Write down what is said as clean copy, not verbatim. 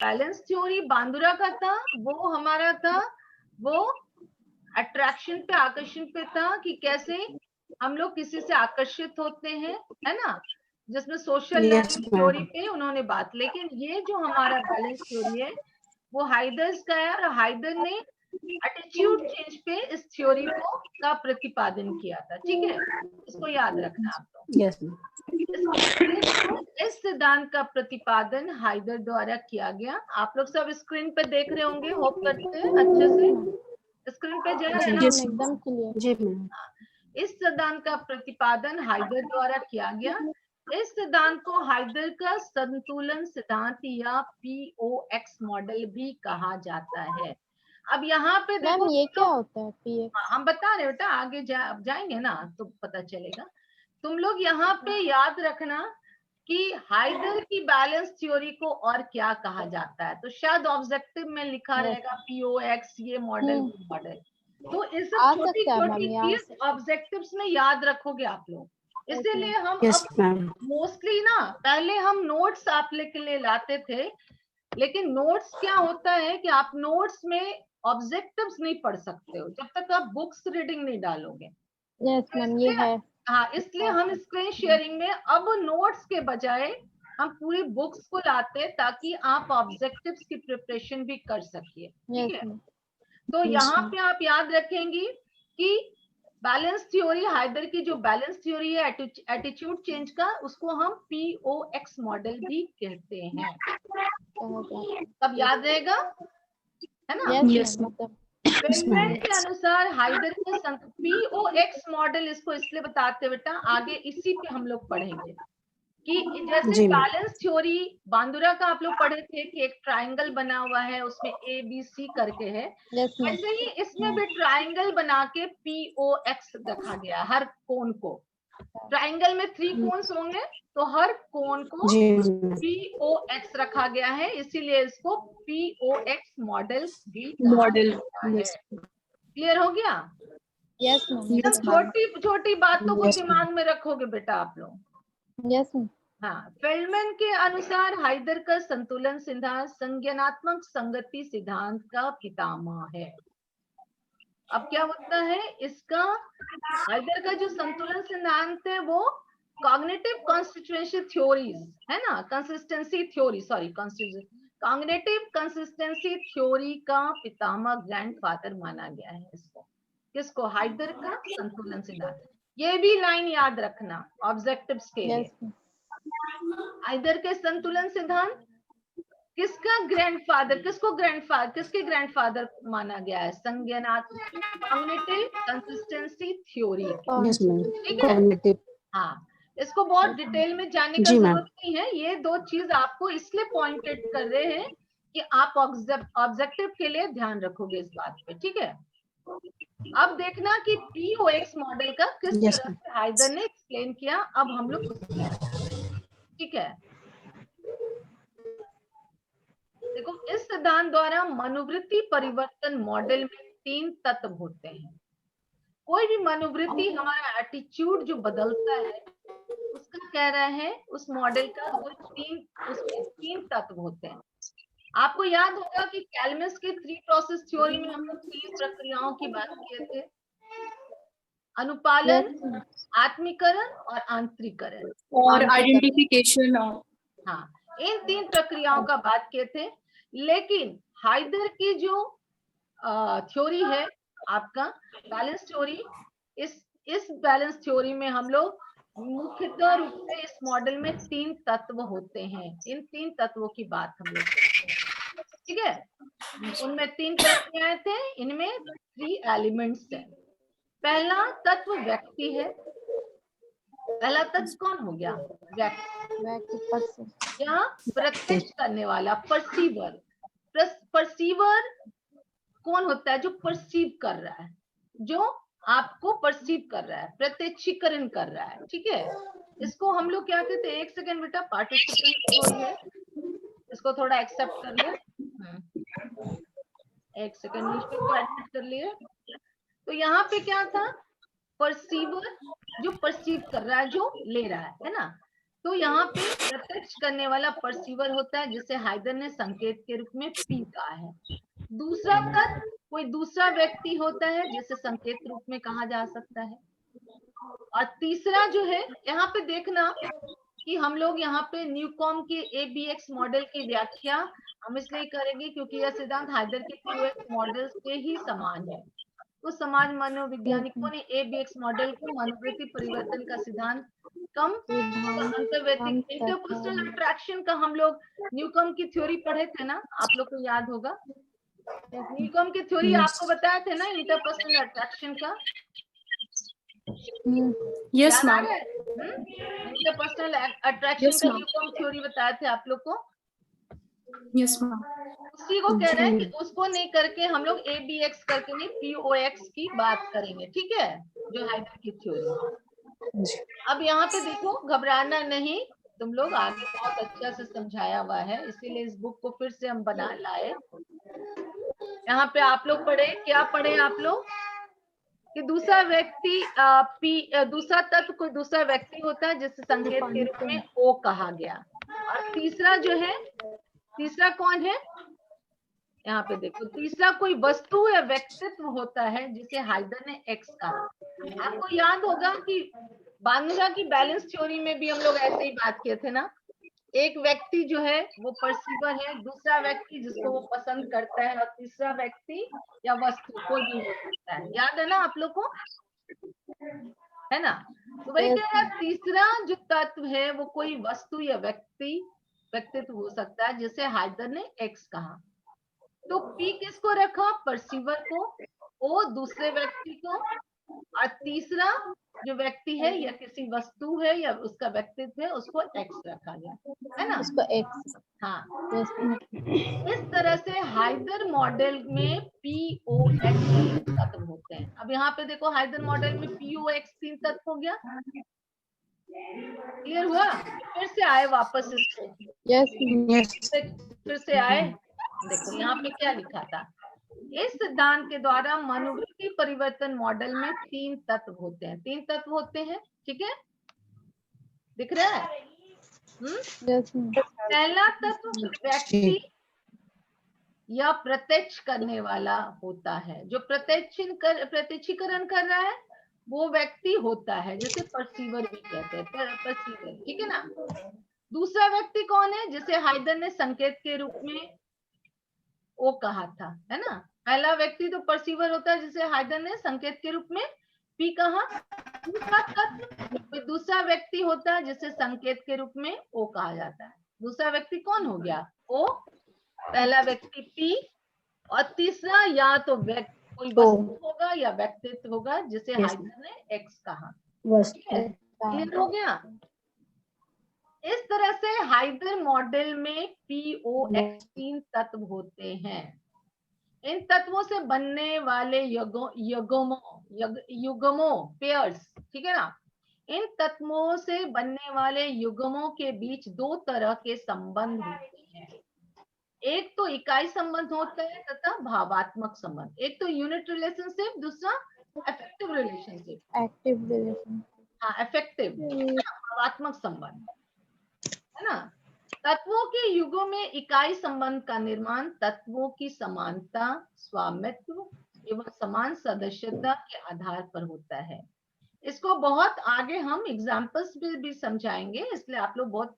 Balance theory Bandura का था, वो हमारा था, वो अट्रैक्शन पे, आकर्षण पे था कि कैसे हम लोग किसी से आकर्षित होते हैं, है ना, जिसमें सोशल लर्निंग थ्योरी पे उन्होंने बात। लेकिन ये जो हमारा बैलेंस थ्योरी है वो हाइडर्स का है, और हाइडर ने एटीट्यूड चेंज पे इस थ्योरी को का प्रतिपादन किया था। ठीक है, इसको याद रखना आप लोग। यस इस सिद्धांत का प्रतिपादन हाइडर द्वारा किया गया। आप लोग सब स्क्रीन पे देख रहे होंगे, होप करते हैं अच्छे से स्क्रीन पे जा रहे हैं ना? एकदम क्लियर। जी मैम। इस सिद्धांत का प्रतिपादन हाइडर द्वारा किया गया। इस सिद्धांत को हाइडर का संतुलन सिद्धांत या POX मॉडल भी कहा जाता है। अब यहाँ पे देखो मैम ये क्या होता है PX? हम बता रहे बेटा, आगे जाएंगे ना तो पता चलेगा। तुम लोग यहाँ पे याद रखना कि हाइडर की बैलेंस थ्योरी को और क्या कहा जाता है, तो शायद ऑब्जेक्टिव में लिखा रहेगा POX, ये मॉडल मॉडल। तो इस छोटी छोटी चीज ऑब्जेक्टिव्स में याद रखोगे आप लोग। इसीलिए हम अब मोस्टली ना, पहले हम नोट्स आप के लिए लाते थे, लेकिन नोट्स क्या होता है कि आप नोट्स में ऑब्जेक्टिव्स नहीं पढ़ सकते हो जब तक आप बुक्स रीडिंग नहीं डालोगे। यस मैम ये है। हाँ, इसलिए हम स्क्रीन शेयरिंग में अब नोट्स के बजाय हम पूरी बुक्स को लाते ताकि आप ऑब्जेक्टिव्स की प्रिपरेशन भी कर सकिए। ठीक है, तो यहाँ पे आप याद रखेंगी कि बैलेंस थ्योरी, हाइडर की जो बैलेंस थ्योरी है एटीट्यूड चेंज का, उसको हम POX मॉडल भी कहते हैं। तब याद रहेगा, है ना? यस फेलमैन के अनुसार हाइडर के POX मॉडल, इसको इसलिए बताते बेटा, आगे इसी पे हम लोग पढ़ेंगे कि जैसे बैलेंस थ्योरी बांदुरा का आप लोग पढ़े थे कि एक ट्रायंगल बना हुआ है, उसमें ABC करके है, वैसे ही इसमें भी ट्रायंगल बना के POX रखा गया। हर कोण को, ट्रायंगल में 3 कोन्स होंगे तो हर कोण को POX रखा गया है, इसीलिए इसको POX मॉडल भी मॉडल है। क्लियर हो गया? Yes ma'am. छोटी छोटी बातों को दिमाग में रखोगे बेटा आप लोग। Yes ma'am. हाँ, फेल्डमैन के अनुसार हाइडर का संतुलन सिद्धांत संज्ञानात्मक संगति सिद्धांत का पितामह है। अब क्या होता है इसका, हाइडर का जो संतुलन सिद्धांत है वो कॉग्निटिव कंसिस्टेंसी थ्योरीज, है ना, consistency theory, sorry cognitive consistency theory का पितामह, ग्रैंडफादर माना गया है इसको। किसको? हाइडर का संतुलन सिद्धांत। ये भी लाइन याद रखना ऑब्जेक्टिव्स के लिए। हाइडर के संतुलन सिद्धांत किसका ग्रैंडफादर, किसके ग्रैंडफादर माना गया है? संज्ञानात्मक कॉग्निटिव कंसिस्टेंसी थ्योरी। ठीक है, हाँ, इसको बहुत डिटेल में जानने का जरूरत नहीं है। ये 2 चीज आपको इसलिए पॉइंटेड कर रहे हैं कि आप ऑब्जेक्टिव के लिए ध्यान रखोगे इस बात पे। ठीक है, अब देखना कि POX मॉडल का किस तरह से हाइडर ने एक्सप्लेन किया। अब हम लोग, ठीक है, देखो, इस सिद्धांत द्वारा मनोवृत्ति परिवर्तन मॉडल में 3 तत्व होते हैं। कोई भी मनोवृत्ति, हमारा एटीट्यूड जो बदलता है, उसका कह रहा है उस मॉडल का उसमें 3 तत्व होते हैं। आपको याद होगा कि कैलमिस के 3 प्रोसेस थ्योरी में हम लोग 3 प्रक्रियाओं की बात किए थे, अनुपालन, आत्मीकरण और आंतरिकरण और आइडेंटिफिकेशन। हाँ, इन 3 प्रक्रियाओं का बात किए थे। लेकिन हाइडर की जो थ्योरी है आपका बैलेंस थ्योरी, इस बैलेंस थ्योरी में हम लोग मुख्यतः रूप से इस मॉडल में 3 तत्व होते हैं। इन 3 तत्वों की बात हम लोग करते हैं। ठीक है, उनमें 3 प्रक्रियाएं थे, इनमें 3 एलिमेंट्स हैं। पहला तत्व व्यक्ति है। पहला तत्व कौन हो गया? व्यक्ति या प्रत्यक्ष करने वाला, परसीवर। परसीवर कौन होता है? जो परसीव कर रहा है, जो आपको परसीव कर रहा है, प्रत्यक्षीकरण कर रहा है। ठीक है, इसको हम लोग क्या कहते हैं? 1 सेकेंड बेटा, पार्टिसिपेंट है, इसको थोड़ा एक्सेप्ट कर लो। 1 सेकेंड नीचे को एडमिट कर लिए। तो यहाँ पे क्या था? परसीवर, जो परसीव कर रहा है, जो ले रहा है ना। तो यहाँ पे प्रत्यक्ष करने वाला परसीवर होता है, जिसे हाइडर ने संकेत के रूप में पी कहा है। दूसरा तत्व कोई दूसरा व्यक्ति होता है, जिसे संकेत रूप में कहा जा सकता है। और तीसरा जो है, यहाँ पे देखना कि हम लोग यहाँ पे न्यूकॉम के ABX मॉडल की व्याख्या हम इसलिए करेंगे क्योंकि यह सिद्धांत हाइडर के POX मॉडल से ही समान है। तो समाज मनोवैज्ञानिकों ने ABX मॉडल को मनोवृत्ति परिवर्तन का सिद्धांत कम अंतर्वैयक्तिक इंटरपर्सनल अट्रैक्शन का हम लोग न्यूकॉम की थ्योरी पढ़े थे ना, आप लोग को याद होगा। न्यूकॉम की थ्योरी आपको बताया थे ना इंटरपर्सनल अट्रैक्शन का। Yes, याद आ ma'am. रहा है? इंटरपर्सनल अट्रैक्शन Yes, का ma'am. न्यूकॉम थ्योरी बताए थे आप लोग को। Yes, ma'am. उसी को कह रहे हैं कि उसको नहीं करके हम लोग ABX करके नहीं POX की बात करेंगे, ठीक है, जो हाइडर की थ्योरी। अब यहाँ पे देखो, घबराना नहीं, तुम लोग आगे बहुत अच्छा से समझाया हुआ है, इसीलिए इस बुक को फिर से हम बना लाए। यहाँ पे आप लोग पढ़े, क्या पढ़े आप लोग कि दूसरा व्यक्ति दूसरा तत्व कोई दूसरा व्यक्ति होता है जिसे संकेत के रूप में O कहा गया। और तीसरा जो है, तीसरा कौन है, यहाँ पे देखो, तीसरा कोई वस्तु या व्यक्तित्व होता है जिसे हाइडर ने X कहा। आपको याद होगा कि बानुरा की बैलेंस थ्योरी में भी हम लोग ऐसे ही बात किए थे ना, एक व्यक्ति जो है वो परसीवर है, दूसरा व्यक्ति जिसको वो पसंद करता है, और तीसरा व्यक्ति या वस्तु कोई भी हो सकता है। याद है ना आप लोग को, है ना। तो वही कह रहा है, तीसरा जो तत्व है वो कोई वस्तु या व्यक्तित्व हो सकता है जिसे हाइडर ने X कहा। तो P किसको रखा, परसीवर को, O दूसरे व्यक्ति को, और तीसरा जो व्यक्ति है या किसी वस्तु है या उसका व्यक्तित्व है उसको X रखा गया, है ना। उसको X। हाँ, Yes, इस तरह से हाइडर मॉडल में POX तत्व होते हैं। अब यहाँ पे देखो, हाइडर मॉडल में POX 3 तत्व हो गया, क्लियर हुआ। फिर से आए वापस इसको, फिर से आए, देखो यहाँ पे क्या लिखा था। इस सिद्धांत के द्वारा मनोवृत्ति परिवर्तन मॉडल में 3 तत्व होते हैं, 3 तत्व होते हैं, ठीक है, दिख रहा है। पहला तत्व व्यक्ति या प्रत्यक्ष करने वाला होता है, जो प्रत्यक्षीकरण कर रहा है वो व्यक्ति होता है, जिसे परसीवर भी कहते हैं, परसीवर, ठीक है ना। दूसरा व्यक्ति कौन है, जिसे हाइडर ने संकेत के रूप में O कहा था, है ना। पहला व्यक्ति तो परसीवर होता है जिसे हाइडर ने संकेत के रूप में P कहा। दूसरा तत्व दूसरा व्यक्ति होता है जिसे संकेत के रूप में O कहा जाता है। दूसरा व्यक्ति कौन हो गया, O, पहला व्यक्ति P, और तीसरा या तो कोई वस्तु होगा या व्यक्तित्व होगा जिसे हाइडर ने X कहा। क्लियर हो गया। इस तरह से हाइडर मॉडल में POX 3 तत्व होते हैं। इन तत्वों से बनने वाले युग्मों पेयर्स, ठीक है ना, इन तत्वों से बनने वाले युग्मों के बीच 2 तरह के संबंध होते हैं। एक तो इकाई संबंध होता है तथा भावात्मक संबंध। एक तो यूनिट रिलेशनशिप, दूसरा अफेक्टिव रिलेशनशिप। एक्टिव रिलेशन, हाँ, अफेक्टिव, भावात्मक संबंध, है ना। तत्वों के युगों में इकाई संबंध का निर्माण तत्वों की समानता, स्वामित्व एवं समान सदस्यता के आधार पर होता है। इसको बहुत आगे हम एग्जाम्पल्स भी समझाएंगे, इसलिए आप लोग बहुत